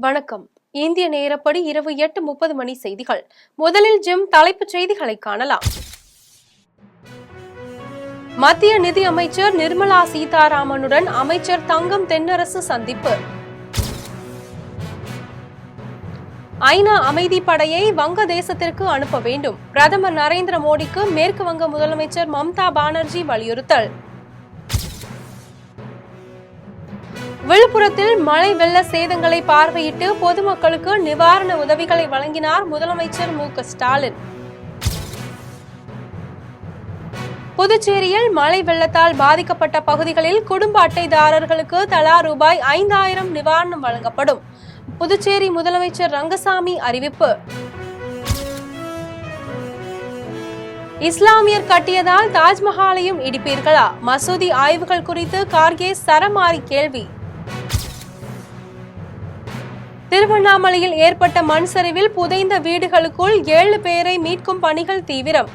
வணக்கம். இந்திய நேரப்படி இரவு 8:30 மணி செய்திகள். முதலில் தலைப்புச் செய்திகளை காணலாம். மத்திய நிதி அமைச்சர் நிர்மலா சீதாராமனுடன் அமைச்சர் தங்கம் தென்னரசு சந்திப்பு. ஐநா அமைதி படையை வங்கதேசத்திற்கு அனுப்ப வேண்டும். பிரதமர் நரேந்திர மோடிக்கு மேற்கு வங்க முதலமைச்சர் மம்தா பானர்ஜி வலியுறுத்தல். விழுப்புரத்தில் மழை வெள்ள சேதங்களை பார்வையிட்டு பொதுமக்களுக்கு நிவாரண உதவிகளை வழங்கினார் முதலமைச்சர் மு.க.ஸ்டாலின். புதுச்சேரியில் மழை வெள்ளத்தால் பாதிக்கப்பட்ட பகுதிகளில் குடும்ப அட்டைதாரர்களுக்கு தலா ரூபாய் 5,000 நிவாரணம் வழங்கப்படும். புதுச்சேரி முதலமைச்சர் ரங்கசாமி அறிவிப்பு. இஸ்லாமியர் கட்டியதால் தாஜ்மஹாலையும் இடிப்பீர்களா? மசூதி ஆய்வுகள் குறித்து கார்கே சரமாரி கேள்வி. திருவண்ணாமலையில் ஏற்பட்ட மண் சரிவில் புதைந்த வீடுகளுக்குள் 7 பேரை மீட்கும் பணிகள் தீவிரம்.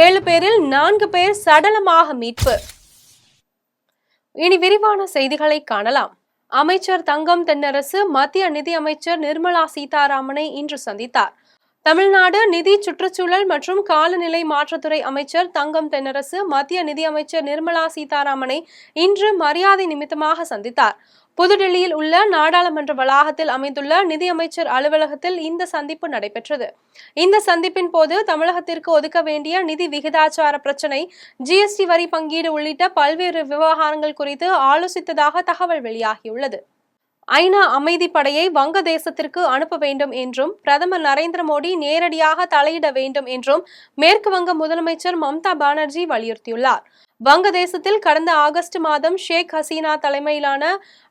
7 பேரில் 4 பேர் சடலமாக மீட்பு. இனி விரிவான செய்திகளை காணலாம். அமைச்சர் தங்கம் தென்னரசு மத்திய நிதி அமைச்சர் நிர்மலா சீதாராமனை இன்று சந்தித்தார். தமிழ்நாடு நிதி சுற்றுச்சூழல் மற்றும் காலநிலை மாற்றத்துறை அமைச்சர் தங்கம் தென்னரசு மத்திய நிதி அமைச்சர் நிர்மலா சீதாராமனை இன்று மரியாதை நிமித்தமாக சந்தித்தார். புதுடெல்லியில் உள்ள நாடாளுமன்ற வளாகத்தில் அமைந்துள்ள நிதியமைச்சர் அலுவலகத்தில் இந்த சந்திப்பு நடைபெற்றது. இந்த சந்திப்பின் போது தமிழகத்திற்கு ஒதுக்க வேண்டிய நிதி விகிதாச்சார பிரச்சினை, ஜிஎஸ்டி வரி பங்கீடு உள்ளிட்ட பல்வேறு விவகாரங்கள் குறித்து ஆலோசித்ததாக தகவல் வெளியாகியுள்ளது. ஐநா அமைதி படையை வங்கதேசத்திற்கு அனுப்ப வேண்டும் என்றும் பிரதமர் நரேந்திர மோடி நேரடியாக தலையிட வேண்டும் என்றும் மேற்கு வங்க முதலமைச்சர் மம்தா பானர்ஜி வலியுறுத்தியுள்ளார். வங்கதேசத்தில் கடந்த ஆகஸ்ட் மாதம் ஷேக் ஹசீனா தலைமையிலான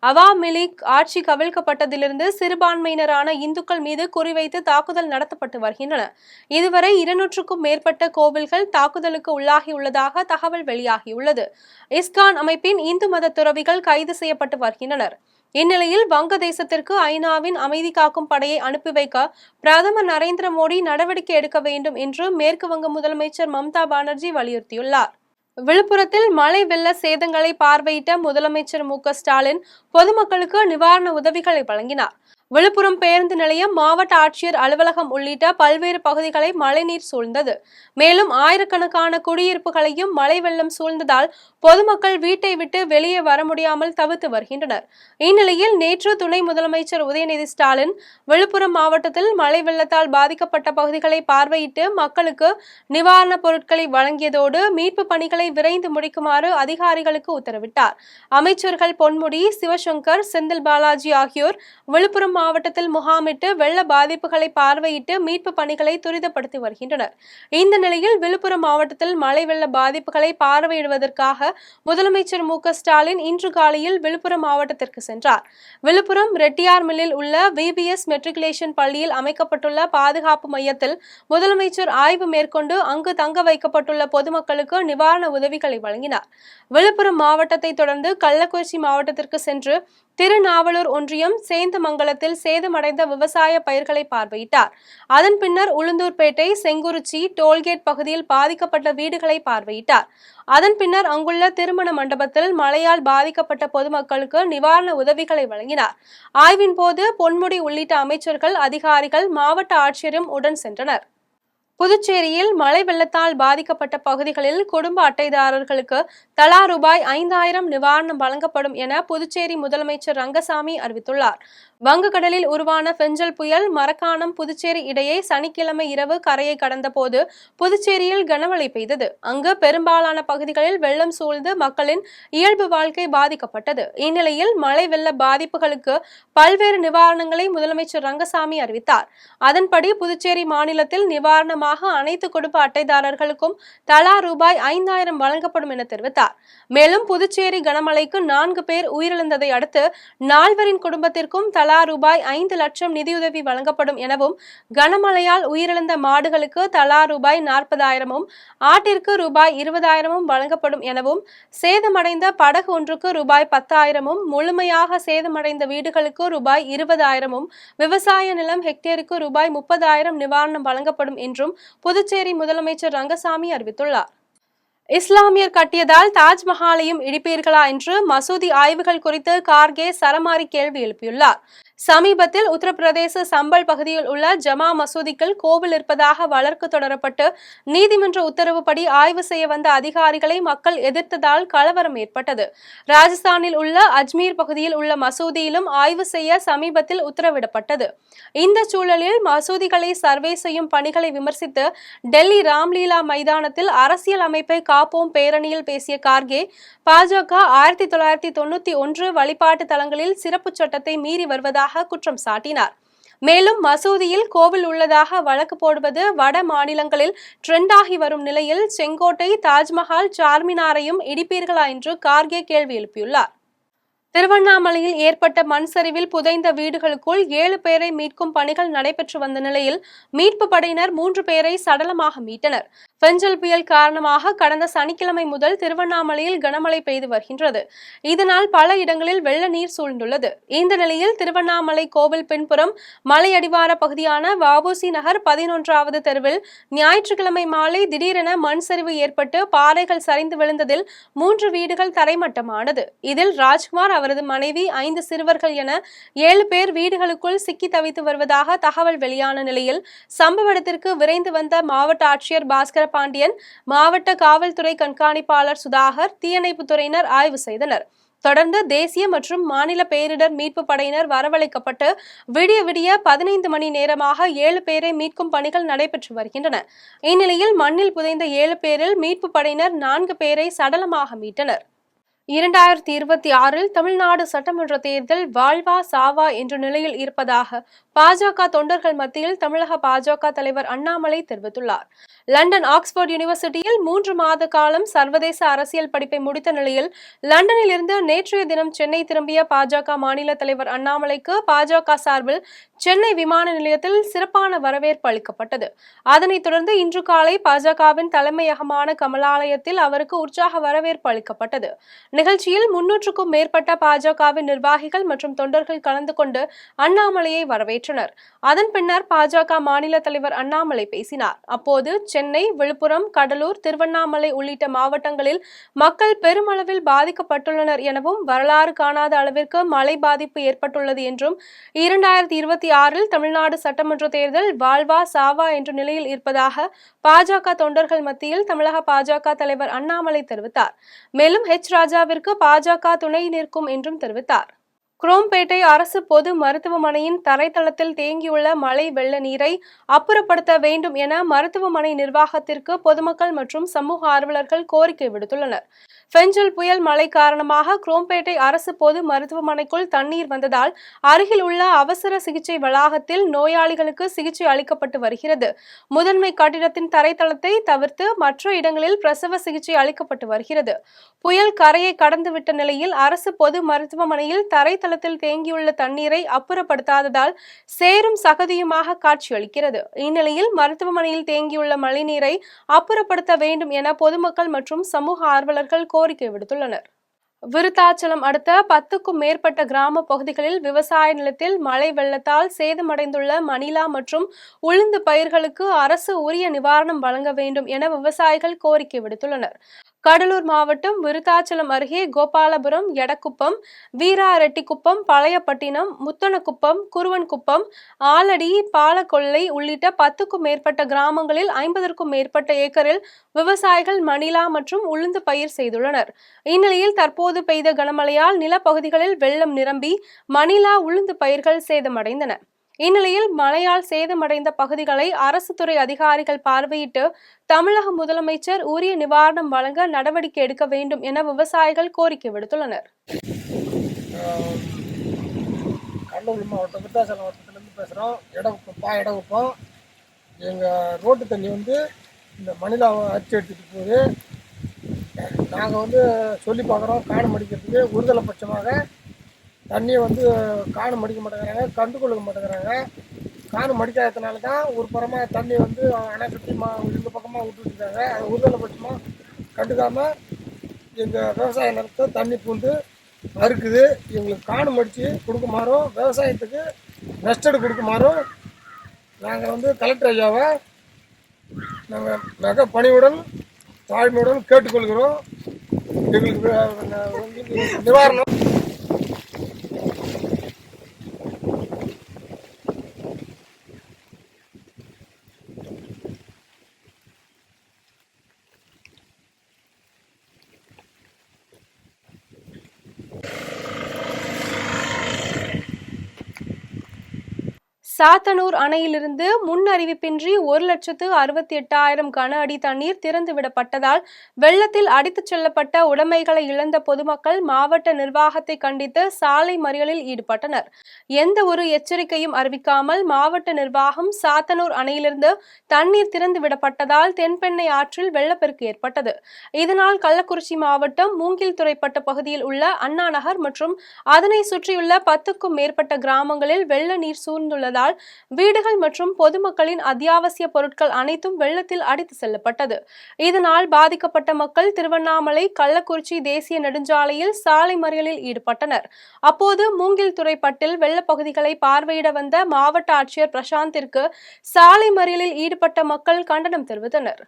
அவாமி லீக் ஆட்சி கவிழ்க்கப்பட்டதிலிருந்து சிறுபான்மையினரான இந்துக்கள் மீது குறிவைத்து தாக்குதல் நடத்தப்பட்டு வருகின்றன. இதுவரை 200க்கும் மேற்பட்ட கோவில்கள் தாக்குதலுக்கு உள்ளாகியுள்ளதாக தகவல் வெளியாகியுள்ளது. இஸ்கான் அமைப்பின் இந்து மத துறவிகள் கைது செய்யப்பட்டு வருகின்றனர். இந்நிலையில் வங்கதேசத்திற்கு ஐநாவின் அமைதி காக்கும் படையை அனுப்பி வைக்க பிரதமர் நரேந்திர மோடி நடவடிக்கை எடுக்க வேண்டும் என்று மேற்கு வங்க முதலமைச்சர் மம்தா பானர்ஜி வலியுறுத்தியுள்ளார். விழுப்புரத்தில் மழை வெள்ள சேதங்களை பார்வையிட்ட முதலமைச்சர் மு.க.ஸ்டாலின் பொதுமக்களுக்கு நிவாரண உதவிகளை வழங்கினார். விழுப்புரம் பேருந்து நிலையம், மாவட்ட ஆட்சியர் அலுவலகம் உள்ளிட்ட பல்வேறு பகுதிகளை மழைநீர் சூழ்ந்தது. மேலும் ஆயிரக்கணக்கான குடியிருப்புகளையும் மழை வெள்ளம் சூழ்ந்ததால் பொதுமக்கள் வீட்டை விட்டு வெளியே வர முடியாமல் தவித்து வருகின்றனர். இந்நிலையில் நேற்று துணை முதலமைச்சர் உதயநிதி ஸ்டாலின் விழுப்புரம் மாவட்டத்தில் மழை வெள்ளத்தால் பாதிக்கப்பட்ட பகுதிகளை பார்வையிட்டு மக்களுக்கு நிவாரணப் பொருட்களை வழங்கியதோடு மீட்பு பணிகளை விரைந்து முடிக்குமாறு அதிகாரிகளுக்கு உத்தரவிட்டார். அமைச்சர்கள் பொன்முடி, சிவசங்கர், செந்தில் பாலாஜி ஆகியோர் விழுப்புரம் மாவட்டத்தில் முகாமிட்டு வெள்ள பாதிப்புகளை பார்வையிட்டு மீட்பு பணிகளை துரிதப்படுத்தி வருகின்றனர். இந்த நிலையில் விழுப்புரம் மாவட்டத்தில் மழை வெள்ள பாதிப்புகளை பார்வையிடுவதற்காக முதலமைச்சர் மு.க.ஸ்டாலின் இன்று காலையில் விழுப்புரம் மாவட்டத்திற்கு சென்றார். விழுப்புரம் ரெட்டியார் மில்லில் உள்ள விபிஎஸ் மெட்ரிகுலேஷன் பள்ளியில் அமைக்கப்பட்டுள்ள பாதுகாப்பு மையத்தில் முதலமைச்சர் ஆய்வு மேற்கொண்டு அங்கு தங்க வைக்கப்பட்டுள்ள பொதுமக்களுக்கு நிவாரண உதவிகளை வழங்கினார். விழுப்புரம் மாவட்டத்தை தொடர்ந்து கள்ளக்குறிச்சி மாவட்டத்திற்கு சென்று திருநாவலூர் ஒன்றியம் சேந்தமங்கலத்தில் சேதமடைந்த விவசாய பயிர்களை பார்வையிட்டார். அதன் பின்னர் உளுந்தூர்பேட்டை, செங்குறிச்சி டோல்கேட் பகுதியில் பாதிக்கப்பட்ட வீடுகளை பார்வையிட்டார். அதன் பின்னர் அங்குள்ள திருமண மண்டபத்தில் மழையால் பாதிக்கப்பட்ட பொதுமக்களுக்கு நிவாரண உதவிகளை வழங்கினார். ஆய்வின் போது பொன்முடி உள்ளிட்ட அமைச்சர்கள், அதிகாரிகள், மாவட்ட ஆட்சியரும் உடன் சென்றனர். புதுச்சேரியில் மழை வெள்ளத்தால் பாதிக்கப்பட்ட பகுதிகளில் குடும்ப அட்டைதாரர்களுக்கு தலா ரூபாய் 5,000 நிவாரணம் வழங்கப்படும் என புதுச்சேரி முதலமைச்சர் ரங்கசாமி அறிவித்துள்ளார். வங்கக்கடலில் உருவான பெஞ்சல் புயல் மரக்காணம் புதுச்சேரி இடையே சனிக்கிழமை இரவு கரையை கடந்த போது புதுச்சேரியில் கனமழை பெய்தது. அங்கு பெரும்பாலான பகுதிகளில் வெள்ளம் சூழ்ந்து மக்களின் இயல்பு வாழ்க்கை பாதிக்கப்பட்டது. இந்நிலையில் மழை வெள்ள பாதிப்புகளுக்கு பல்வேறு நிவாரணங்களை முதலமைச்சர் ரங்கசாமி அறிவித்தார். அதன்படி புதுச்சேரி மாநிலத்தில் நிவாரணமாக அனைத்து குடும்ப அட்டைதாரர்களுக்கும் தலா ரூபாய் 5,000 வழங்கப்படும் என தெரிவித்தார். மேலும் புதுச்சேரி கனமழைக்கு 4 பேர் உயிரிழந்ததை அடுத்து 4வரின் குடும்பத்திற்கும் தலா ரூபாய் 5 லட்சம் நிதியுதவி வழங்கப்படும் எனவும், கனமழையால் உயிரிழந்த மாடுகளுக்கு தலா ரூபாய் 40,000, ஆட்டிற்கு ரூபாய் 20,000 வழங்கப்படும் எனவும், சேதமடைந்த படகு ஒன்றுக்கு ரூபாய் 10,000, முழுமையாக சேதமடைந்த வீடுகளுக்கு ரூபாய் 20,000, விவசாய நிலம் ஹெக்டேருக்கு ரூபாய் 30,000 நிவாரணம் வழங்கப்படும் என்றும் புதுச்சேரி முதலமைச்சர் ரங்கசாமி அறிவித்துள்ளார். இஸ்லாமியர் கட்டியதால் தாஜ்மஹாலையும் இடிப்பீர்களா என்று மசூதி ஆய்வுகள் குறித்து கார்கே சரமாரி கேள்வி எழுப்பியுள்ளார். சமீபத்தில் உத்தரப்பிரதேச சம்பல் பகுதியில் உள்ள ஜமா மசூதிக்குள் கோவில் இருப்பதாக வழக்கு தொடரப்பட்டு நீதிமன்ற உத்தரவுப்படி ஆய்வு செய்ய வந்த அதிகாரிகளை மக்கள் எதிர்த்ததால் கலவரம் ஏற்பட்டது. ராஜஸ்தானில் உள்ள அஜ்மீர் பகுதியில் உள்ள மசூதியிலும் ஆய்வு செய்ய சமீபத்தில் உத்தரவிடப்பட்டது. இந்த சூழலில் மசூதிகளை சர்வே செய்யும் பணிகளை விமர்சித்து டெல்லி ராம்லீலா மைதானத்தில் அரசியல் அமைப்பை காப்போம் பேரணியில் பேசிய கார்கே, பாஜக 1991 வழிபாட்டு தலங்களில் சிறப்பு சட்டத்தை மீறி வருவதாக குற்றம் சாட்டினார். மேலும் மசூதியில் கோவில் உள்ளதாக வழக்கு போடுவது வட மாநிலங்களில் ட்ரெண்டாகி வரும் நிலையில் செங்கோட்டை, தாஜ்மஹால், சார்மினாரையும் இடிப்பீர்களா என்று கார்கே கேள்வி எழுப்பியுள்ளார். திருவண்ணாமலையில் ஏற்பட்ட மண் சரிவில் புதைந்த வீடுகளுக்குள் 7 பேரை மீட்கும் பணிகள் நடைபெற்று வந்த நிலையில் மீட்பு படையினர் 3 பேரை சடலமாக மீட்டனர். பெஞ்சல் புயல் காரணமாக கடந்த சனிக்கிழமை முதல் திருவண்ணாமலையில் கனமழை பெய்து வருகின்றது. இதனால் பல இடங்களில் வெள்ள நீர் சூழ்ந்துள்ளது. இந்த நிலையில் திருவண்ணாமலை கோவில் பின்புறம் மலையடிவார பகுதியான வ.உ.சி. நகர் 11வது தெருவில் ஞாயிற்றுக்கிழமை மாலை திடீரென மண் சரிவு ஏற்பட்டு பாறைகள் சரிந்து விழுந்ததில் 3 வீடுகள் தரைமட்டமானது. இதில் ராஜ்குமார், அவரது மனைவி, 5 சிறுவர்கள் என 7 பேர் வீடுகளுக்குள் சிக்கி தவித்து வருவதாக தகவல் வெளியான நிலையில் சம்பவ இடத்திற்கு விரைந்து வந்த மாவட்ட ஆட்சியர் பாஸ்கர பாண்டியன், மாவட்ட காவல்துறை கண்காணிப்பாளர் சுதாகர், தீயணைப்புத்துறையினர் ஆய்வு செய்தனர். தொடர்ந்து தேசிய மற்றும் மாநில பேரிடர் மீட்பு படையினர் வரவழைக்கப்பட்டு விடிய 15 மணி நேரமாக 7 பேரை மீட்கும் பணிகள் நடைபெற்று வருகின்றன. இந்நிலையில் மண்ணில் புதைந்த 7 பேரில் மீட்பு படையினர் 4 பேரை சடலமாக மீட்டனர். 2026 தமிழ்நாடு சட்டமன்ற தேர்தல் வாழ்வா சாவா என்ற நிலையில் இருப்பதாக பாஜக தொண்டர்கள் மத்தியில் தமிழக பாஜக தலைவர் அண்ணாமலை தெரிவித்துள்ளார். லண்டன் ஆக்ஸ்போர்ட் யூனிவர்சிட்டியில் 3 மாத காலம் சர்வதேச அரசியல் படிப்பை முடித்த நிலையில் லண்டனில் இருந்து நேற்றைய தினம் சென்னை திரும்பிய பாஜக மாநில தலைவர் அண்ணாமலைக்கு பாஜக சார்பில் சென்னை விமான நிலையத்தில் சிறப்பான வரவேற்பு அளிக்கப்பட்டது. அதனைத் தொடர்ந்து இன்று காலை பாஜகவின் தலைமையகமான கமலாலயத்தில் அவருக்கு உற்சாக வரவேற்பு அளிக்கப்பட்டது. நிகழ்ச்சியில் 300க்கும் மேற்பட்ட பாஜகவின் நிர்வாகிகள் மற்றும் தொண்டர்கள் கலந்து கொண்டு அண்ணாமலையை வரவேற்றனர். அதன் பின்னர் பாஜக மாநில தலைவர் அண்ணாமலை பேசினார். அப்போது சென்னை, விழுப்புரம், கடலூர், திருவண்ணாமலை உள்ளிட்ட மாவட்டங்களில் மக்கள் பெருமளவில் பாதிக்கப்பட்டுள்ளனர் எனவும் வரலாறு காணாத அளவிற்கு மழை பாதிப்பு ஏற்பட்டுள்ளது என்றும் 2026 தமிழ்நாடு சட்டமன்ற தேர்தல் வாழ்வா சாவா என்ற நிலையில் இருப்பதாக பாஜக தொண்டர்கள் மத்தியில் தமிழக பாஜக தலைவர் அண்ணாமலை தெரிவித்தார். மேலும் ராஜாவிற்கு பாஜக துணை நிற்கும் என்றும் தெரிவித்தார். குரோம்பேட்டை அரசு பொது மருத்துவமனையின் தரைத்தளத்தில் தேங்கியுள்ள மழை வெள்ள நீரை அப்புறப்படுத்த வேண்டும் என மருத்துவமனை நிர்வாகத்திற்கு பொதுமக்கள் மற்றும் சமூக ஆர்வலர்கள் கோரிக்கை விடுத்துள்ளனர். பெஞ்சல் புயல் மழை காரணமாக குரோம்பேட்டை அரசு பொது மருத்துவமனைக்குள் தண்ணீர் வந்ததால் அருகில் உள்ள அவசர சிகிச்சை வளாகத்தில் நோயாளிகளுக்கு சிகிச்சை அளிக்கப்பட்டு வருகிறது. முதன்மை கட்டிடத்தின் தரைத்தளத்தை தவிர்த்து மற்ற இடங்களில் பிரசவ சிகிச்சை அளிக்கப்பட்டு வருகிறது. புயல் கரையை கடந்துவிட்ட நிலையில் அரசு பொது மருத்துவமனையில் தரைத்தளத்தில் தேங்கியுள்ள தண்ணீரை அப்புறப்படுத்தாததால் சேரும் சகதியுமாக காட்சியளிக்கிறது. இந்நிலையில் மருத்துவமனையில் தேங்கியுள்ள மழைநீரை அப்புறப்படுத்த வேண்டும் என பொதுமக்கள் மற்றும் சமூக ஆர்வலர்கள் கோரிக்கை விடுத்துள்ளனர். விருத்தாச்சலம் அடுத்த 10க்கும் மேற்பட்ட கிராம பகுதிகளில் விவசாய நிலத்தில் மழை வெள்ளத்தால் சேதமடைந்துள்ள மணிலா மற்றும் உளுந்து பயிர்களுக்கு அரசு உரிய நிவாரணம் வழங்க வேண்டும் என விவசாயிகள் கோரிக்கை விடுத்துள்ளனர். கடலூர் மாவட்டம் விருத்தாச்சலம் அருகே கோபாலபுரம், எடக்குப்பம், வீராரெட்டிக்குப்பம், பழையப்பட்டினம், முத்தனக்குப்பம், குருவன்குப்பம், ஆலடி, பாலக்கொல்லை உள்ளிட்ட 10க்கும் மேற்பட்ட கிராமங்களில் 50க்கும் மேற்பட்ட ஏக்கரில் விவசாயிகள் மணிலா மற்றும் உளுந்து பயிர் செய்துள்ளனர். இந்நிலையில் தற்போது பெய்த கனமழையால் நிலப்பகுதிகளில் வெள்ளம் நிரம்பி மணிலா, உளுந்து பயிர்கள் சேதமடைந்தன. இந்நிலையில் மழையால் சேதமடைந்த பகுதிகளை அரசு துறை அதிகாரிகள் பார்வையிட்டு தமிழக முதலமைச்சர் உரிய நிவாரணம் வழங்க நடவடிக்கை எடுக்க வேண்டும் என விவசாயிகள் கோரிக்கை விடுத்துள்ளனர். கடலூர் மாவட்டம் விருத்தாச்சலம் மாவட்டத்திலேருந்து பேசுகிறோம். இடகுப்பம் எங்கள் ரோட்டு தண்ணி இந்த மணிலாவை அடிச்சு எடுத்துகிட்டு போகுது. நாங்கள் சொல்லி பார்க்குறோம், காணம் அடிக்கிறதுக்கு ஒருதலை பட்சமாக தண்ணியை காணம் அடிக்க மாட்டேங்கிறாங்க, கண்டுகொள்ள மாட்டேங்கிறாங்க. காணம் அடிக்காததுனால தான் ஒரு புறமாக தண்ணி அணை சுற்றி இந்த பக்கமாக விட்டுருக்காங்க. அதை ஒருதலை பட்சமாக கண்டுக்காமல் எங்கள் விவசாய நிலத்தை தண்ணி பூந்து அறுக்குது. எங்களுக்கு காணம் அடித்து கொடுக்குமாறும் விவசாயத்துக்கு நஷ்டடு கொடுக்குமாறும் நாங்கள் கலெக்டர் ஐயாவை நாங்கள் மிக பணிவுடன் தாழ்மையுடன் கேட்டுக்கொள்கிறோம். எங்களுக்கு நிவாரணம் சாத்தனூர் அணையிலிருந்து முன் அறிவிப்பின்றி 1,68,000 கன அடி தண்ணீர் திறந்துவிடப்பட்டதால் வெள்ளத்தில் அடித்துச் செல்லப்பட்ட உடைமைகளை இழந்த பொதுமக்கள் மாவட்ட நிர்வாகத்தை கண்டித்து சாலை மறியலில் ஈடுபட்டனர். எந்த ஒரு எச்சரிக்கையும் அறிவிக்காமல் மாவட்ட நிர்வாகம் சாத்தனூர் அணையிலிருந்து தண்ணீர் திறந்துவிடப்பட்டதால் தென்பெண்ணை ஆற்றில் வெள்ளப்பெருக்கு ஏற்பட்டது. இதனால் கள்ளக்குறிச்சி மாவட்டம் மூங்கில்துறைப்பட்டு பகுதியில் உள்ள அண்ணா நகர் மற்றும் அதனை சுற்றியுள்ள 10க்கும் மேற்பட்ட கிராமங்களில் வெள்ள நீர் சூழ்ந்துள்ளது. வீடுகள் மற்றும் பொதுமக்களின் அத்தியாவசிய பொருட்கள் அனைத்தும் வெள்ளத்தில் அடித்து செல்லப்பட்டது. இதனால் பாதிக்கப்பட்ட மக்கள் திருவண்ணாமலை கள்ளக்குறிச்சி தேசிய நெடுஞ்சாலையில் சாலை மறியலில் ஈடுபட்டனர். அப்போது மூங்கில்துறைப்பட்டில் வெள்ளப்பகுதிகளை பார்வையிட வந்த மாவட்ட ஆட்சியர் பிரசாந்திற்கு சாலை மறியலில் ஈடுபட்ட மக்கள் கண்டனம் தெரிவித்தனர்.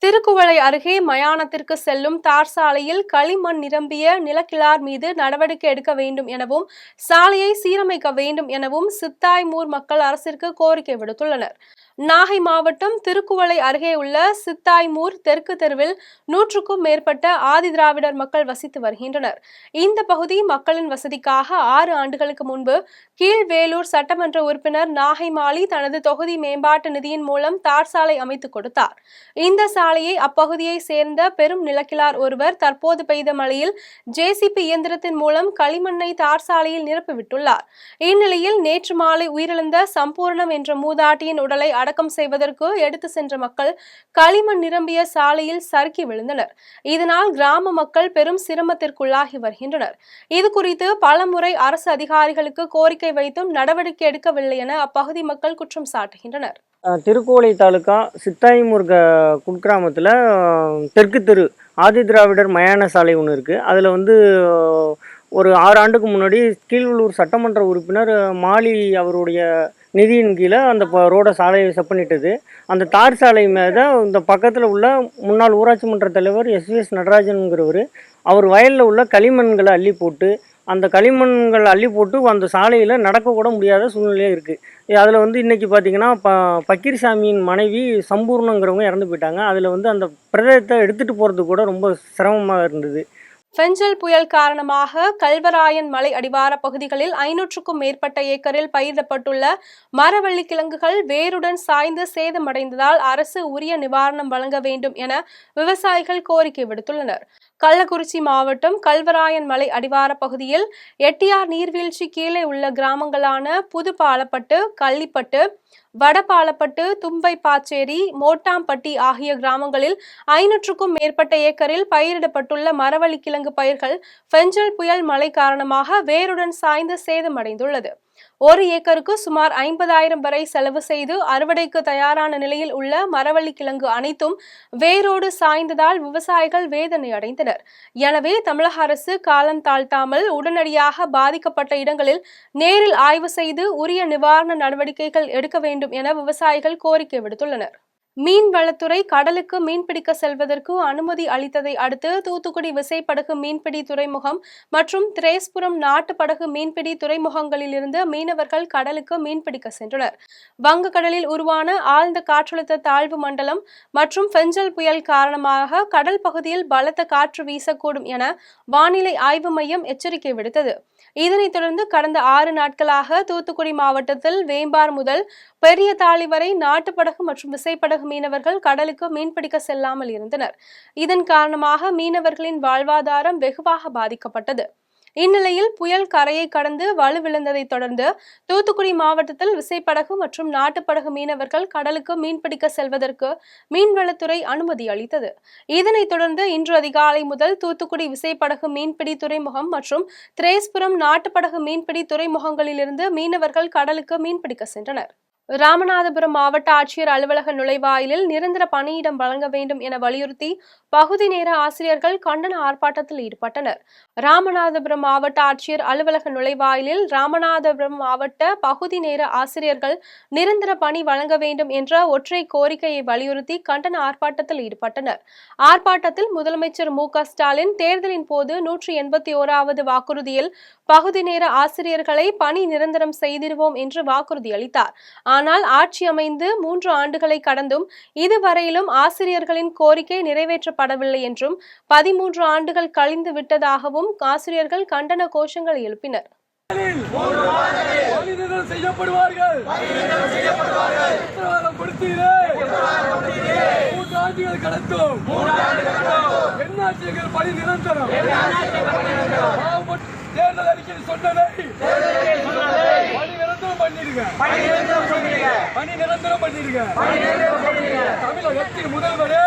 திருக்குவளை அருகே மயானத்திற்கு செல்லும் தார் சாலையில் களிமண் நிரம்பிய நிலக்கிழார் மீது நடவடிக்கை எடுக்க வேண்டும் எனவும் சாலையை சீரமைக்க வேண்டும் எனவும் சித்தாய்மூர் மக்கள் அரசிற்கு கோரிக்கை விடுத்துள்ளனர். நாகை மாவட்டம் திருக்குவளை அருகே உள்ள சித்தாய்மூர் தெற்கு தெருவில் 100க்கும் மேற்பட்ட ஆதிதிராவிடர் மக்கள் வசித்து வருகின்றனர். இந்த பகுதி மக்களின் வசதிக்காக 6 ஆண்டுகளுக்கு முன்பு கீழ்வேலூர் சட்டமன்ற உறுப்பினர் நாகை மாலி தனது தொகுதி மேம்பாட்டு நிதியின் மூலம் தார் சாலை அமைத்துக் கொடுத்தார். இந்த சாலையை அப்பகுதியை சேர்ந்த பெரும் நிலக்கிழார் ஒருவர் தற்போது பெய்த மழையில் ஜேசிபி இயந்திரத்தின் மூலம் களிமண்ணை தார் சாலையில் நிரப்பிவிட்டுள்ளார். இந்நிலையில் நேற்று மாலை உயிரிழந்த சம்பூர்ணம் என்ற மூதாட்டியின் உடலை அடக்கம் செய்வதற்கு எடுத்து சென்ற மக்கள் களிமண் நிரம்பிய சாலையில் சறுக்கி விழுந்தனர். இதனால் கிராம மக்கள் பெரும் சிரமத்திற்குள்ளாகி வருகின்றனர். இது குறித்து பலமுறை அரசு அதிகாரிகளுக்கு கோரிக்கை வைத்தும் நடவடிக்கை எடுக்கவில்லை என அப்பகுதி மக்கள் குற்றம் சாட்டுகின்றனர். திருக்குவளை தாலுகா சித்தாய்மூர் குக்கிராமத்தில் தெற்கு தெரு ஆதிதிராவிடர் மயான சாலை ஒன்று இருக்குது. அதில் ஒரு 6 ஆண்டுக்கு முன்னாடி கீழ்வள்ளூர் சட்டமன்ற உறுப்பினர் மாலி அவருடைய நிதியின் கீழே அந்த ரோட சாலையை செப்பனிட்டது. அந்த தார் சாலை மேலே இந்த பக்கத்தில் உள்ள முன்னாள் ஊராட்சி மன்ற தலைவர் எஸ் நடராஜனுங்கிறவர் அவர் வயலில் உள்ள களிமண்களை அள்ளி போட்டு அந்த களிமண்கள் அள்ளி போட்டு அந்த சாலையில் நடக்கக்கூட முடியாத சூழ்நிலையாக இருக்குது. அதில் இன்றைக்கி பார்த்திங்கன்னா பக்கீர்சாமியின் மனைவி சம்பூர்ணங்கிறவங்க இறந்து போயிட்டாங்க. அதில் அந்த பிரதேசத்தை எடுத்துகிட்டு போகிறதுக்கு கூட ரொம்ப சிரமமாக இருந்தது. பெஞ்சல் புயல் காரணமாக கல்வராயன் மலை அடிவார பகுதிகளில் 500க்கும் மேற்பட்ட ஏக்கரில் பயிரிடப்பட்டுள்ள மரவள்ளி கிழங்குகள் வேருடன் சாய்ந்து சேதமடைந்ததால் அரசு உரிய நிவாரணம் வழங்க வேண்டும் என விவசாயிகள் கோரிக்கை விடுத்துள்ளனர். கள்ளக்குறிச்சி மாவட்டம் கல்வராயன் மலை அடிவார பகுதியில் எட்டியார் நீர்வீழ்ச்சி கீழே உள்ள கிராமங்களான புதுபாலப்பட்டு, கள்ளிப்பட்டு, வடபாலப்பட்டு, தும்பைப்பாச்சேரி, மோட்டாம்பட்டி ஆகிய கிராமங்களில் 500க்கும் மேற்பட்ட ஏக்கரில் பயிரிடப்பட்டுள்ள மரவள்ளி கிழங்கு பயிர்கள் பெஞ்சல் புயல் மழை காரணமாக வேருடன் சாய்ந்து சேதமடைந்துள்ளது. 1 ஏக்கருக்கு சுமார் 50,000 வரை செலவு செய்து அறுவடைக்கு தயாரான நிலையில் உள்ள மரவள்ளி கிழங்கு அனைத்தும் வேரோடு சாய்ந்ததால் விவசாயிகள் வேதனை அடைந்தனர். எனவே தமிழக அரசு காலம் தாழ்த்தாமல் உடனடியாக பாதிக்கப்பட்ட இடங்களில் நேரில் ஆய்வு செய்து உரிய நிவாரண நடவடிக்கைகள் எடுக்க வேண்டும் என விவசாயிகள் கோரிக்கை விடுத்துள்ளனர். மீன்வளத்துறை கடலுக்கு மீன்பிடிக்க செல்வதற்கு அனுமதி அளித்ததை அடுத்து தூத்துக்குடி விசைப்படகு மீன்பிடி துறைமுகம் மற்றும் திரேஸ்புரம் நாட்டுப்படகு மீன்பிடி துறைமுகங்களிலிருந்து மீனவர்கள் கடலுக்கு மீன்பிடிக்க சென்றனர். வங்கக்கடலில் உருவான ஆழ்ந்த காற்றழுத்த தாழ்வு மண்டலம் மற்றும் பெஞ்சல் புயல் காரணமாக கடல் பகுதியில் பலத்த காற்று வீசக்கூடும் என வானிலை ஆய்வு மையம் எச்சரிக்கை விடுத்தது. இதனைத் தொடர்ந்து கடந்த 6 நாட்களாக தூத்துக்குடி மாவட்டத்தில் வேம்பார் முதல் பெரிய தாளி வரை நாட்டுப்படகு மற்றும் விசைப்படகு மீனவர்கள் கடலுக்கு மீன்பிடிக்க செல்லாமல் இருந்தனர். இதன் காரணமாக மீனவர்களின் வாழ்வாதாரம் வெகுவாக பாதிக்கப்பட்டது. இந்நிலையில் புயல் கரையை கடந்து வலுவிழந்ததை தொடர்ந்து தூத்துக்குடி மாவட்டத்தில் விசைப்படகு மற்றும் நாட்டுப்படகு மீனவர்கள் கடலுக்கு மீன்பிடிக்க செல்வதற்கு மீன்வளத்துறை அனுமதி அளித்தது. இதனைத் தொடர்ந்து இன்று அதிகாலை முதல் தூத்துக்குடி விசைப்படகு மீன்பிடி துறைமுகம் மற்றும் திரேஸ்புரம் நாட்டுப்படகு மீன்பிடி துறைமுகங்களிலிருந்து மீனவர்கள் கடலுக்கு மீன்பிடிக்க சென்றனர். ராமநாதபுரம் மாவட்ட ஆட்சியர் அலுவலக நுழைவாயிலில் நிரந்தர பணியிடம் வழங்க வேண்டும் என வலியுறுத்தி பகுதி நேர ஆசிரியர்கள் கண்டன ஆர்ப்பாட்டத்தில் ஈடுபட்டனர். ராமநாதபுரம் மாவட்ட ஆட்சியர் அலுவலக நுழைவாயிலில் ராமநாதபுரம் மாவட்ட பகுதி நேர ஆசிரியர்கள் நிரந்தர பணி வழங்க வேண்டும் என்ற ஒற்றை கோரிக்கையை வலியுறுத்தி கண்டன ஆர்ப்பாட்டத்தில் ஈடுபட்டனர். ஆர்ப்பாட்டத்தில் முதலமைச்சர் மு.க.ஸ்டாலின் தேர்தலின் போது 181வது வாக்குறுதியில் பகுதி நேர ஆசிரியர்களை பணி நிரந்தரம் செய்திருவோம் என்று வாக்குறுதி அளித்தார். ஆனால் ஆட்சி அமைந்து 3 ஆண்டுகளை கடந்தும் இதுவரையிலும் ஆசிரியர்களின் கோரிக்கை நிறைவேற்றப்படவில்லை என்றும் 13 ஆண்டுகள் கழிந்து விட்டதாகவும் ஆசிரியர்கள் கண்டன கோஷங்களை எழுப்பினர். தேர்தல் அறிக்கையில் சொன்னதை பணி நிரந்தரம் பண்ணிருங்க. தமிழகத்தின் முதல்வரே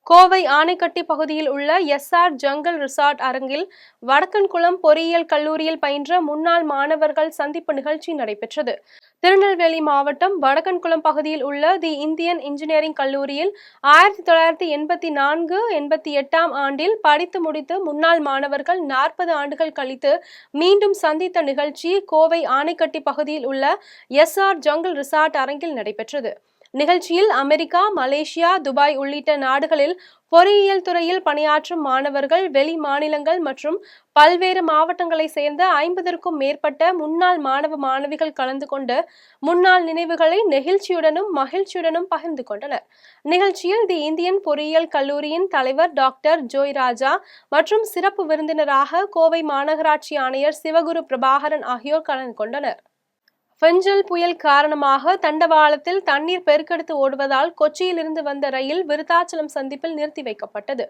கோவை ஆனைக்கட்டி பகுதியில் உள்ள எஸ்ஆர் ஜங்கல் ரிசார்ட் அரங்கில் வடக்கன்குளம் பொறியியல் கல்லூரியில் பயின்ற முன்னாள் மாணவர்கள் சந்திப்பு நிகழ்ச்சி நடைபெற்றது. திருநெல்வேலி மாவட்டம் வடக்கன்குளம் பகுதியில் உள்ள தி இந்தியன் இன்ஜினியரிங் கல்லூரியில் 1984-88 ஆண்டில் படித்து முடித்து முன்னாள் மாணவர்கள் 40 ஆண்டுகள் கழித்து மீண்டும் சந்தித்த நிகழ்ச்சி கோவை ஆனைக்கட்டி பகுதியில் உள்ள எஸ்ஆர் ஜங்கல் ரிசார்ட் அரங்கில் நடைபெற்றது. நிகழ்ச்சியில் அமெரிக்கா, மலேசியா, துபாய் உள்ளிட்ட நாடுகளில் பொறியியல் துறையில் பணியாற்றும் மாணவர்கள், வெளி மாநிலங்கள் மற்றும் பல்வேறு மாவட்டங்களை சேர்ந்த 50க்கும் மேற்பட்ட முன்னாள் மாணவ மாணவிகள் கலந்து கொண்டு முன்னாள் நினைவுகளை நெகிழ்ச்சியுடனும் மகிழ்ச்சியுடனும் பகிர்ந்து கொண்டனர். நிகழ்ச்சியில் தி இந்தியன் பொறியியல் கல்லூரியின் தலைவர் டாக்டர் ஜோய் ராஜா மற்றும் சிறப்பு விருந்தினராக கோவை மாநகராட்சி ஆணையர் சிவகுரு பிரபாகரன் ஆகியோர் கலந்து கொண்டனர். பெஞ்சல் புயல் காரணமாக தண்டவாளத்தில் தண்ணீர் பெருக்கெடுத்து ஓடுவதால் கொச்சியிலிருந்து வந்த ரயில் விருத்தாச்சலம் சந்திப்பில் நிறுத்தி வைக்கப்பட்டது.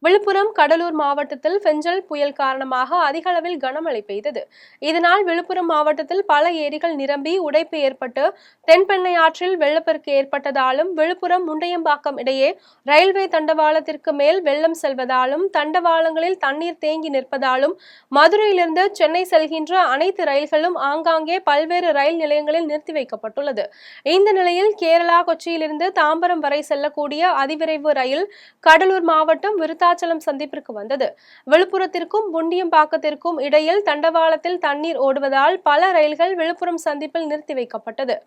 விழுப்புரம், கடலூர் மாவட்டத்தில் பெஞ்சல் புயல் காரணமாக அதிக அளவில் கனமழை பெய்தது. இதனால் விழுப்புரம் மாவட்டத்தில் பல ஏரிகள் நிரம்பி உடைப்பு ஏற்பட்டு தென்பெண்ணை ஆற்றில் வெள்ளப்பெருக்கு ஏற்பட்டதாலும் விழுப்புரம் முண்டையம்பாக்கம் இடையே ரயில்வே தண்டவாளத்திற்கு மேல் வெள்ளம் செல்வதாலும் தண்டவாளங்களில் தண்ணீர் தேங்கி நிற்பதாலும் மதுரையிலிருந்து சென்னை செல்கின்ற அனைத்து ரயில்களும் ஆங்காங்கே பல்வேறு ரயில் நிலையங்களில் நிறுத்தி வைக்கப்பட்டுள்ளது. இந்த நிலையில் கேரளா, கொச்சியிலிருந்து தாம்பரம் வரை செல்லக்கூடிய அதிவிரைவு ரயில் கடலூர் மாவட்டம் விருத்தாச்சலம் சந்திப்பிற்கு வந்தது. விழுப்புரத்திற்கும் முண்டியம்பாக்கத்திற்கும் இடையில் தண்டவாளத்தில் தண்ணீர் ஓடுவதால் பல ரயில்கள் விழுப்புரம் சந்திப்பில் நிறுத்தி வைக்கப்பட்டது.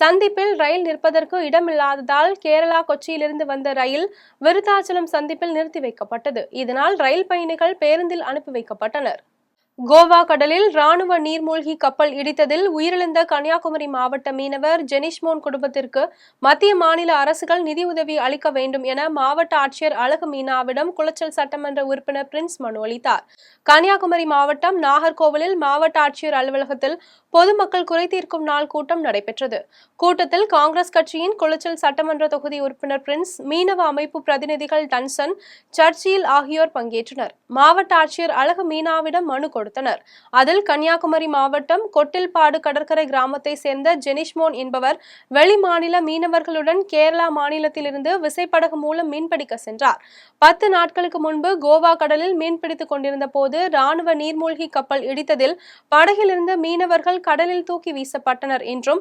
சந்திப்பில் ரயில் நிற்பதற்கு இடமில்லாததால் கேரளா, கொச்சியிலிருந்து வந்த ரயில் விருத்தாச்சலம் சந்திப்பில் நிறுத்தி வைக்கப்பட்டது. இதனால் ரயில் பயணிகள் பேருந்தில் அனுப்பி வைக்கப்பட்டனர். கோவா கடலில் ராணுவ நீர்மூழ்கி கப்பல் இடித்ததில் உயிரிழந்த கன்னியாகுமரி மாவட்ட மீனவர் ஜெனிஷ்மோன் குடும்பத்திற்கு மத்திய மாநில அரசுகள் நிதியுதவி அளிக்க வேண்டும் என மாவட்ட ஆட்சியர் அழகு மீனாவிடம் குளச்சல் சட்டமன்ற உறுப்பினர் பிரின்ஸ் மனு அளித்தார். கன்னியாகுமரி மாவட்டம் நாகர்கோவிலில் மாவட்ட ஆட்சியர் அலுவலகத்தில் பொதுமக்கள் குறைதீர்க்கும் நாள் கூட்டம் நடைபெற்றது. கூட்டத்தில் காங்கிரஸ் கட்சியின் குளச்சல் சட்டமன்ற தொகுதி உறுப்பினர் பிரின்ஸ், மீனவ அமைப்பு பிரதிநிதிகள் டன்சன், சர்ச்சில் ஆகியோர் பங்கேற்றனர். மாவட்ட ஆட்சியர் அழகு மீனாவிடம் மனு கொடுத்தனர். அதில் கன்னியாகுமரி மாவட்டம் கொட்டில்பாடு கடற்கரை கிராமத்தை சேர்ந்த ஜெனிஷ்மோன் என்பவர் வெளி மாநில மீனவர்களுடன் கேரளா மாநிலத்திலிருந்து விசைப்படகு மூலம் மீன்பிடிக்க சென்றார். 10 நாட்களுக்கு முன்பு கோவா கடலில் மீன்பிடித்துக் கொண்டிருந்த போது ராணுவ நீர்மூழ்கி கப்பல் இடித்ததில் படகிலிருந்து மீனவர்கள் கடலில் தூக்கி வீசப்பட்டனர் என்றும்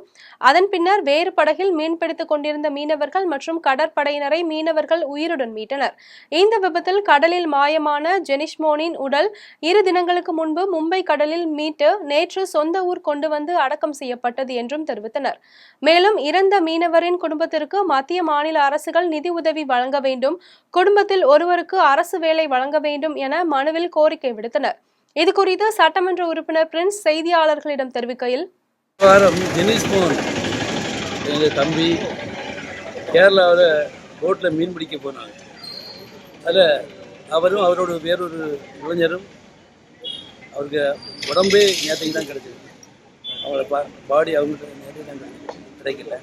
அதன் பின்னர் வேறு படகில் மீன்பிடித்துக் கொண்டிருந்த மீனவர்கள் மற்றும் கடற்படையினரை மீனவர்கள் உயிருடன் மீட்டனர். இந்த விபத்தில் கடலில் மாயமான ஜெனிஷ்மோனின் உடல் 2 தினங்களுக்கு முன்பு மும்பை கடலில் மீட்டு நேற்று சொந்த ஊர் கொண்டு வந்து அடக்கம் செய்யப்பட்டது என்றும் தெரிவித்தனர். மேலும் இறந்த மீனவரின் குடும்பத்திற்கு மத்திய மாநில அரசுகள் நிதி உதவி வழங்க வேண்டும், குடும்பத்தில் ஒருவருக்கு அரசு வேலை வழங்க வேண்டும் என மனுவில் கோரிக்கை விடுத்தனர். இதுகுறித்து சட்டமன்ற உறுப்பினர் பிரின்ஸ் செய்தியாளர்களிடம் தெரிவிக்கையில், ஜெனிஷ்மோன் எங்கள் தம்பி கேரளாவில் போட்டில் மீன் பிடிக்க போனாங்க. அதில் அவரும் அவரோட வேறொரு இளைஞரும் அவருக்கு உடம்பே நேற்றைக்கு தான் கிடைச்சிது. அவங்கள பாடி அவங்கள்ட்ட நேற்றைக்கு தான் கிடைக்கல.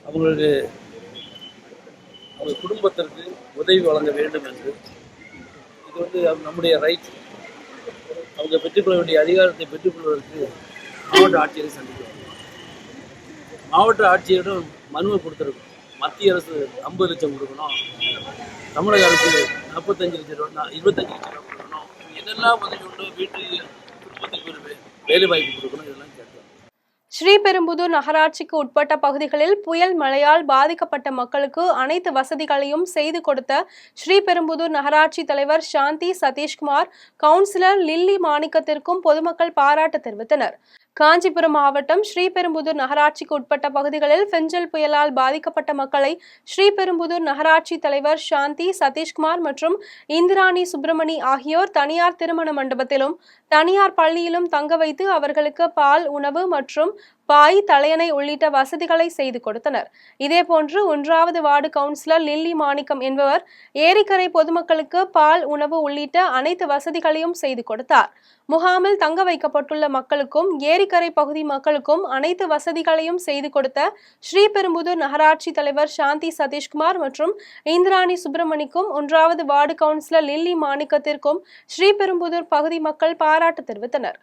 அவங்களுக்கு அவங்க குடும்பத்திற்கு உதவி வழங்க வேண்டும் என்று, இது வந்து நம்முடைய ரைட், அவங்க பெற்றுக்கொள்ள வேண்டிய அதிகாரத்தை பெற்றுக்கொள்வதற்கு மாவட்ட ஆட்சியரை சந்திக்கிறோம். மாவட்ட ஆட்சியரிடம் மனுவை கொடுத்துருக்கோம். மத்திய அரசு 50 லட்சம் கொடுக்கணும், தமிழக அரசு 45 லட்சம் ரூபா, 25 லட்சம் ரூபா கொடுக்கணும், என்னெல்லாம் உதவி உண்டோ வீட்டு குடும்பத்துக்கு வேலை வாய்ப்பு கொடுக்கணும், இதெல்லாம் கேட்கலாம். ஸ்ரீபெரும்புதூர் நகராட்சிக்கு உட்பட்ட பகுதிகளில் புயல் மழையால் பாதிக்கப்பட்ட மக்களுக்கு அனைத்து வசதிகளையும் செய்து கொடுத்த ஸ்ரீபெரும்புதூர் நகராட்சி தலைவர் சாந்தி சதீஷ்குமார், கவுன்சிலர் லில்லி மாணிக்கத்திற்கும் பொதுமக்கள் பாராட்டு தெரிவித்தனர். காஞ்சிபுரம் மாவட்டம் ஸ்ரீபெரும்புதூர் நகராட்சிக்கு உட்பட்ட பகுதிகளில் பெஞ்சல் புயலால் பாதிக்கப்பட்ட மக்களை ஸ்ரீபெரும்புதூர் நகராட்சி தலைவர் சாந்தி சதீஷ்குமார் மற்றும் இந்திராணி சுப்பிரமணி ஆகியோர் தனியார் திருமண மண்டபத்திலும் தனியார் பள்ளியிலும் தங்க வைத்து அவர்களுக்கு பால், உணவு மற்றும் பாய், தலையணை உள்ளிட்ட வசதிகளை செய்து கொடுத்தனர். இதேபோன்று 1வது வார்டு கவுன்சிலர் லில்லி மாணிக்கம் என்பவர் ஏரிக்கரை பொதுமக்களுக்கு பால், உணவு உள்ளிட்ட அனைத்து வசதிகளையும் செய்து கொடுத்தார். முகாமில் தங்க வைக்கப்பட்டுள்ள மக்களுக்கும் ஏரிக்கரை பகுதி மக்களுக்கும் அனைத்து வசதிகளையும் செய்து கொடுத்த ஸ்ரீபெரும்புதூர் நகராட்சி தலைவர் சாந்தி சதீஷ்குமார் மற்றும் இந்திராணி சுப்பிரமணிக்கும் 1வது வார்டு கவுன்சிலர் லில்லி மாணிக்கத்திற்கும் ஸ்ரீபெரும்புதூர் பகுதி மக்கள் பாராட்டு தெரிவித்தனர்.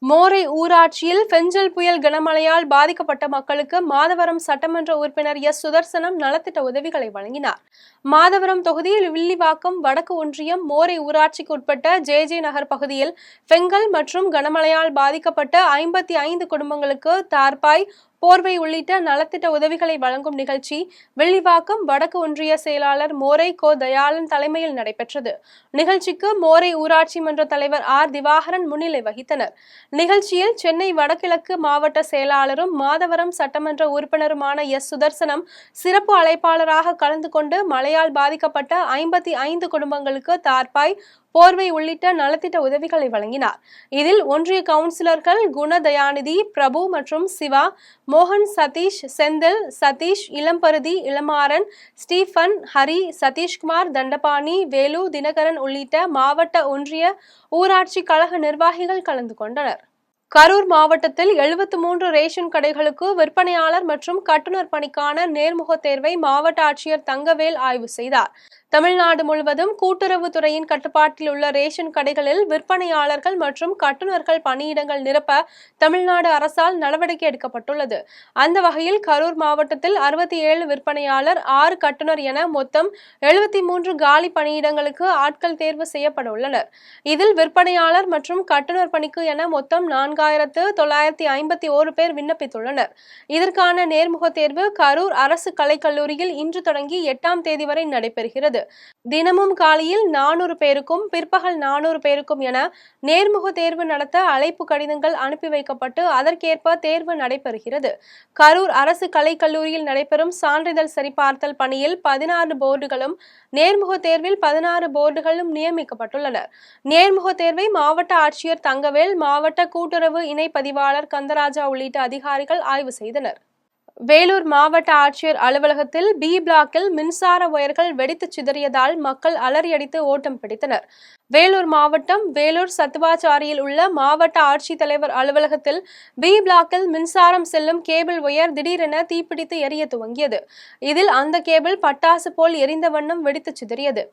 மோரை ஊராட்சியில் பெஞ்சல் புயல் கனமழையால் பாதிக்கப்பட்ட மக்களுக்கு மாதவரம் சட்டமன்ற உறுப்பினர் எஸ். சுதர்சனம் நலத்திட்ட உதவிகளை வழங்கினார். மாதவரம் தொகுதியில் வில்லிவாக்கம் வடக்கு ஒன்றியம் மோரை ஊராட்சிக்கு உட்பட்ட ஜே நகர் பகுதியில் பெங்கல் மற்றும் கனமழையால் பாதிக்கப்பட்ட 55 குடும்பங்களுக்கு தார்பாய், போர்வை உள்ளிட்ட நலத்திட்ட உதவிகளை வழங்கும் நிகழ்ச்சி வில்லிவாக்கம் வடக்கு ஒன்றிய செயலாளர் மோரை கோ. தயாளன் தலைமையில் நடைபெற்றது. நிகழ்ச்சிக்கு மோரை ஊராட்சி மன்ற தலைவர் ஆர். திவாகரன் முன்னிலை வகித்தனர். நிகழ்ச்சியில் சென்னை வடகிழக்கு மாவட்ட செயலாளரும் மாதவரம் சட்டமன்ற உறுப்பினருமான எஸ். சுதர்சனம் சிறப்பு அழைப்பாளராக கலந்து கொண்டு மழையால் பாதிக்கப்பட்ட 55 குடும்பங்களுக்கு தார்பாய், போர்வை உள்ளிட்ட நலத்திட்ட உதவிகளை வழங்கினார். இதில் ஒன்றிய கவுன்சிலர்கள் குணதயாநிதி, பிரபு மற்றும் சிவா, மோகன், சதீஷ், செந்தில், சதீஷ், இளம்பருதி, இளமாறன், ஸ்டீபன், ஹரி, சதீஷ்குமார், தண்டபாணி, வேலு, தினகரன் உள்ளிட்ட மாவட்ட, ஒன்றிய, ஊராட்சி கழக நிர்வாகிகள் கலந்து கொண்டனர். கரூர் மாவட்டத்தில் 73 ரேஷன் கடைகளுக்கு விற்பனையாளர் மற்றும் கட்டுநர் பணிக்கான நேர்முக தேர்வை மாவட்ட ஆட்சியர் தங்கவேல் ஆய்வு செய்தார். தமிழ்நாடு முழுவதும் கூட்டுறவுத்துறையின் கட்டுப்பாட்டில் உள்ள ரேஷன் கடைகளில் விற்பனையாளர்கள் மற்றும் கட்டுநர்கள் பணியிடங்கள் நிரப்ப தமிழ்நாடு அரசால் நடவடிக்கை எடுக்கப்பட்டுள்ளது. அந்த வகையில் கரூர் மாவட்டத்தில் 67 விற்பனையாளர், 6 கட்டுநர் என மொத்தம் 73 காலி பணியிடங்களுக்கு ஆட்கள் தேர்வு செய்யப்பட உள்ளனர். இதில் விற்பனையாளர் மற்றும் கட்டுநர் பணிக்கு என மொத்தம் 4951 பேர் விண்ணப்பித்துள்ளனர். இதற்கான நேர்முக தேர்வு கரூர் அரசு கலைக்கல்லூரியில் இன்று தொடங்கி 8ஆம் தேதி வரை நடைபெறுகிறது. தினமும் காலையில் 400 பேருக்கும் பிற்பகல் 400 பேருக்கும் என நேர்முக தேர்வு நடத்த அழைப்பு கடிதங்கள் அனுப்பி வைக்கப்பட்டு அதற்கேற்ப தேர்வு நடைபெறுகிறது. கரூர் அரசு கலைக்கல்லூரியில் நடைபெறும் சான்றிதழ் சரிபார்த்தல் பணியில் 16 போர்டுகளும், நேர்முக தேர்வில் 16 போர்டுகளும் நியமிக்கப்பட்டுள்ளனர். நேர்முக தேர்வை மாவட்ட ஆட்சியர் தங்கவேல், மாவட்ட கூட்டுறவு இணை பதிவாளர் கந்தராஜா உள்ளிட்ட அதிகாரிகள் ஆய்வு செய்தனர். வேலூர் மாவட்ட ஆட்சியர் அலுவலகத்தில் பி பிளாக்கில் மின்சார ஒயர்கள் வெடித்து சிதறியதால் மக்கள் அலறியடித்து ஓட்டம் பிடித்தனர். வேலூர் மாவட்டம் வேலூர் சத்துவாச்சாரியில் உள்ள மாவட்ட ஆட்சித்தலைவர் அலுவலகத்தில் பி பிளாக்கில் மின்சாரம் செல்லும் கேபிள் ஒயர் திடீரென தீப்பிடித்து எரிய துவங்கியது. இதில் அந்த கேபிள் பட்டாசு போல் எரிந்த வண்ணம் வெடித்து சிதறியது.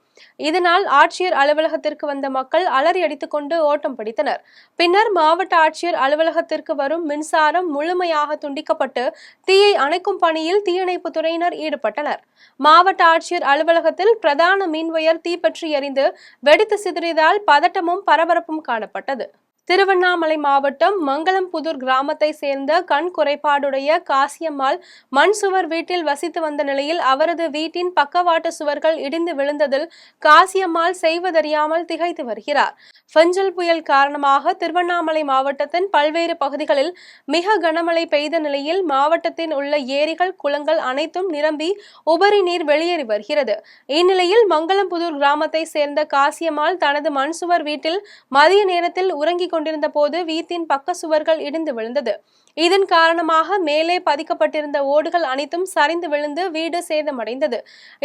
இதனால் ஆட்சியர் அலுவலகத்திற்கு வந்த மக்கள் அலறி அடித்துக் கொண்டு ஓட்டம் பிடித்தனர். பின்னர் மாவட்ட ஆட்சியர் அலுவலகத்திற்கு வரும் மின்சாரம் முழுமையாக துண்டிக்கப்பட்டு தீயை அணைக்கும் பணியில் தீயணைப்பு துறையினர் ஈடுபட்டனர். மாவட்ட ஆட்சியர் அலுவலகத்தில் பிரதான மின் ஒயர் தீப்பற்றி எரிந்து வெடித்து சிதறியதால் பதட்டமும் பரபரப்பும் காணப்பட்டது. திருவண்ணாமலை மாவட்டம் மங்களம்புதூர் கிராமத்தை சேர்ந்த கண் குறைபாடுடைய காசியம்மாள் மண் சுவர் வீட்டில் வசித்து வந்த நிலையில் அவரது வீட்டின் பக்கவாட்டு சுவர்கள் இடிந்து விழுந்ததில் காசியம்மாள் செய்வதறியாமல் திகைத்து வருகிறார். பெஞ்சல் புயல் காரணமாக திருவண்ணாமலை மாவட்டத்தின் பல்வேறு பகுதிகளில் மிக கனமழை பெய்த நிலையில் மாவட்டத்தில் உள்ள ஏரிகள், குளங்கள் அனைத்தும் நிரம்பி உபரி நீர் வெளியேறி வருகிறது. இந்நிலையில் மங்களம்புதூர் கிராமத்தை சேர்ந்த காசியம்மாள் தனது மண் சுவர் வீட்டில் மதிய நேரத்தில் உறங்கி கொண்டிருந்த போது வீட்டின் பக்க சுவர்கள் இடிந்து விழுந்தது. இதன் காரணமாக மேலே பதிக்கப்பட்டிருந்த ஓடுகள் அனைத்தும் சரிந்து விழுந்து வீடு சேதமடைந்தது.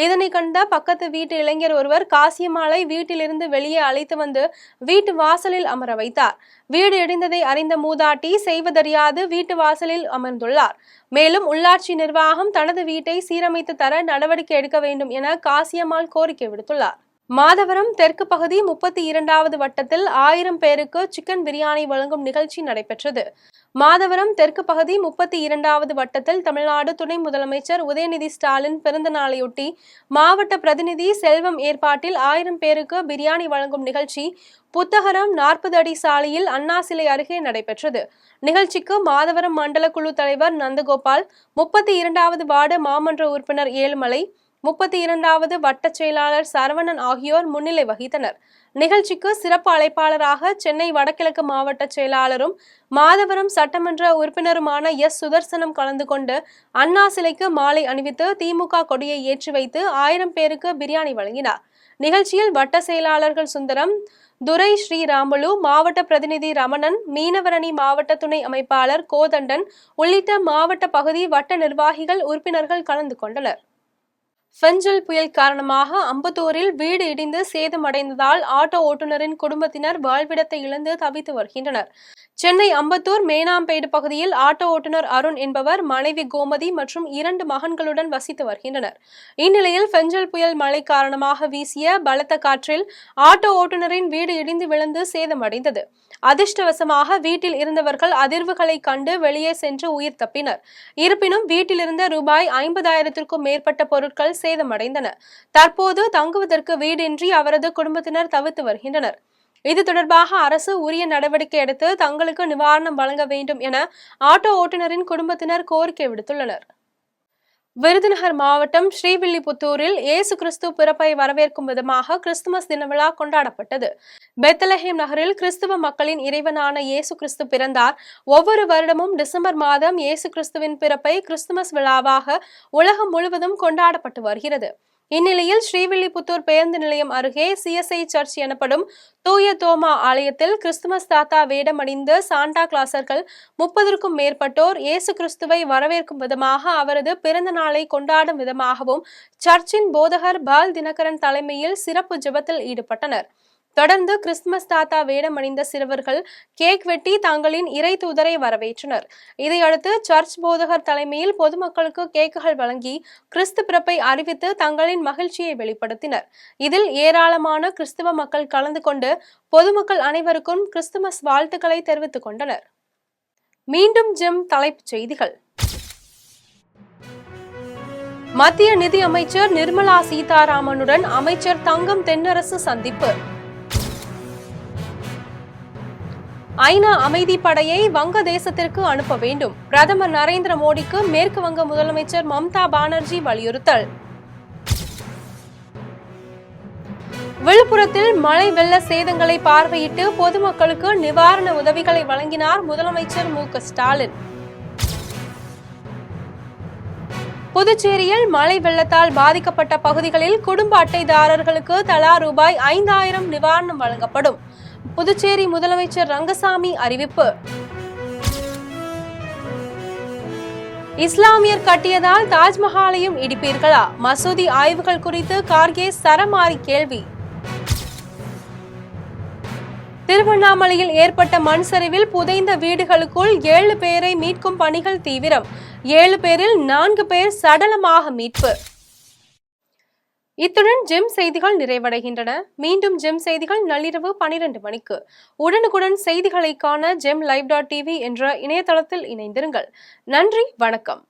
இதனை கண்ட பக்கத்து வீட்டு இளைஞர் ஒருவர் காசியம்மாளை வீட்டிலிருந்து வெளியே அழைத்து வந்து வீட்டு வாசலில் அமர வைத்தார். வீடு இடிந்ததை அறிந்த மூதாட்டி செய்வதறியாது வீட்டு வாசலில் அமர்ந்துள்ளார். மேலும் உள்ளாட்சி நிர்வாகம் தனது வீட்டை சீரமைத்து தர நடவடிக்கை எடுக்க வேண்டும் என காசியம்மாள் கோரிக்கை விடுத்துள்ளார். மாதவரம் தெற்கு பகுதி 32வது வட்டத்தில் 1000 பேருக்கு சிக்கன் பிரியாணி வழங்கும் நிகழ்ச்சி நடைபெற்றது. மாதவரம் தெற்கு பகுதி 32வது வட்டத்தில் தமிழ்நாடு துணை முதலமைச்சர் உதயநிதி ஸ்டாலின் பிறந்த நாளையொட்டி மாவட்ட பிரதிநிதி செல்வம் ஏற்பாட்டில் 1000 பேருக்கு பிரியாணி வழங்கும் நிகழ்ச்சி புத்தகரம் 40 அடி சாலையில் அண்ணா சிலை அருகே நடைபெற்றது. நிகழ்ச்சிக்கு மாதவரம் மண்டல குழு தலைவர் நந்தகோபால், 32வது வார்டு மாமன்ற உறுப்பினர் ஏழுமலை, 32வது வட்ட செயலாளர் சரவணன் ஆகியோர் முன்னிலை வகித்தனர். நிகழ்ச்சிக்கு சிறப்பு அழைப்பாளராக சென்னை வடகிழக்கு மாவட்ட செயலாளரும் மாதவரம் சட்டமன்ற உறுப்பினருமான எஸ். சுதர்சனம் கலந்து கொண்டு அண்ணா சிலைக்கு மாலை அணிவித்து திமுக கொடியை ஏற்றி வைத்து 1000 பேருக்கு பிரியாணி வழங்கினார். நிகழ்ச்சியில் வட்ட செயலாளர்கள் சுந்தரம், துரை, ஸ்ரீராமுலு, மாவட்ட பிரதிநிதி ரமணன், மீனவரணி மாவட்ட துணை அமைப்பாளர் கோதண்டன் உள்ளிட்ட மாவட்ட பகுதி வட்ட நிர்வாகிகள், உறுப்பினர்கள் கலந்து கொண்டனர். பெஞ்சல் புயல் காரணமாக அம்பத்தூரில் வீடு இடிந்து சேதமடைந்ததால் ஆட்டோ ஓட்டுநரின் குடும்பத்தினர் வாழ்விடத்தை இழந்து தவித்து வருகின்றனர். சென்னை அம்பத்தூர் மேனாம்பேடு பகுதியில் ஆட்டோ ஓட்டுநர் அருண் என்பவர் மனைவி கோமதி மற்றும் 2 மகன்களுடன் வசித்து வருகின்றனர். இந்நிலையில் பெஞ்சல் புயல் மழை காரணமாக வீசிய பலத்த காற்றில் ஆட்டோ ஓட்டுநரின் வீடு இடிந்து விழுந்து சேதமடைந்தது. அதிர்ஷ்டவசமாக வீட்டில் இருந்தவர்கள் அதிர்வுகளை கண்டு வெளியே சென்று உயிர் தப்பினர். இருப்பினும் வீட்டில் இருந்த ரூபாய் 50,000க்கும் மேற்பட்ட பொருட்கள் சேதமடைந்தன. தற்போது தங்குவதற்கு வீடின்றி அவரது குடும்பத்தினர் தவித்து வருகின்றனர். இது தொடர்பாக அரசு உரிய நடவடிக்கை எடுத்து தங்களுக்கு நிவாரணம் வழங்க வேண்டும் என ஆட்டோ ஓட்டுநரின் குடும்பத்தினர் கோரிக்கை விடுத்துள்ளனர். விருதுநகர் மாவட்டம் ஸ்ரீவில்லிபுத்தூரில் இயேசு கிறிஸ்து பிறப்பை வரவேற்கும் விதமாக கிறிஸ்துமஸ் தின விழா கொண்டாடப்பட்டது. பெத்லஹேம் நகரில் கிறிஸ்துவ மக்களின் இறைவனான இயேசு கிறிஸ்து பிறந்தார். ஒவ்வொரு வருடமும் டிசம்பர் மாதம் இயேசு கிறிஸ்துவின் பிறப்பை கிறிஸ்துமஸ் விழாவாக உலகம் முழுவதும் கொண்டாடப்பட்டு வருகிறது. இந்நிலையில் ஸ்ரீவில்லிபுத்தூர் பேருந்து நிலையம் அருகே CSI சர்ச் எனப்படும் தூய தோமா ஆலயத்தில் கிறிஸ்துமஸ் தாத்தா வேடமணிந்த சாண்டா கிளாசர்கள் 30க்கும் மேற்பட்டோர் இயேசு கிறிஸ்துவை வரவேற்கும் விதமாக அவரது பிறந்த நாளை கொண்டாடும் விதமாகவும் சர்ச்சின் போதகர் பால் தினகரன் தலைமையில் சிறப்பு ஜெபத்தில் ஈடுபட்டனர். தொடர்ந்து கிறிஸ்துமஸ் தாத்தா வேடமணிந்த சிறுவர்கள் கேக் வெட்டி தங்களின் இறை தூதரை வரவேற்றனர். இதையடுத்து சர்ச் போதகர் தலைமையில் பொதுமக்களுக்கு கேக்குகள் வழங்கி கிறிஸ்து பிறப்பை அறிவித்து தங்களின் மகிழ்ச்சியை வெளிப்படுத்தினர். இதில் ஏராளமான கிறிஸ்துவ மக்கள் கலந்து கொண்டு பொதுமக்கள் அனைவருக்கும் கிறிஸ்துமஸ் வாழ்த்துக்களை தெரிவித்துக் கொண்டனர். மீண்டும் ஜெம் தலைப்புச் செய்திகள். மத்திய நிதி அமைச்சர் நிர்மலா சீதாராமனுடன் அமைச்சர் தங்கம் தென்னரசு சந்திப்பு. ஐநா அமைதி படையை வங்கதேசத்திற்கு அனுப்ப வேண்டும். பிரதமர் நரேந்திர மோடிக்கு மேற்கு வங்க முதலமைச்சர் மம்தா பானர்ஜி வலியுறுத்தல். விழுப்புரத்தில் மழை வெள்ள சேதங்களை பார்வையிட்டு பொதுமக்களுக்கு நிவாரண உதவிகளை வழங்கினார் முதலமைச்சர் மு க ஸ்டாலின். புதுச்சேரியில் மழை வெள்ளத்தால் பாதிக்கப்பட்ட பகுதிகளில் குடும்ப அட்டைதாரர்களுக்கு தலா ரூபாய் 5,000 நிவாரணம் வழங்கப்படும். புதுச்சேரி முதலமைச்சர் ரங்கசாமி அறிவிப்பு. இஸ்லாமியர் கட்டியதால் தாஜ்மஹாலையும் இடிப்பீர்களா? மசூதி ஆய்வுகள் குறித்து கார்கே சரமாரி கேள்வி. திருவண்ணாமலையில் ஏற்பட்ட மண் சரிவில் புதைந்த வீடுகளுக்குள் 7 பேரை மீட்கும் பணிகள் தீவிரம். 7 பேரில் 4 பேர் சடலமாக மீட்பு. இத்துடன் ஜெம் செய்திகள் நிறைவடைகின்றன. மீண்டும் ஜெம் செய்திகள் நள்ளிரவு 12 மணிக்கு. உடனுக்குடன் செய்திகளை காண GemLive.tv என்ற இணையதளத்தில் இணைந்திருங்கள். நன்றி, வணக்கம்.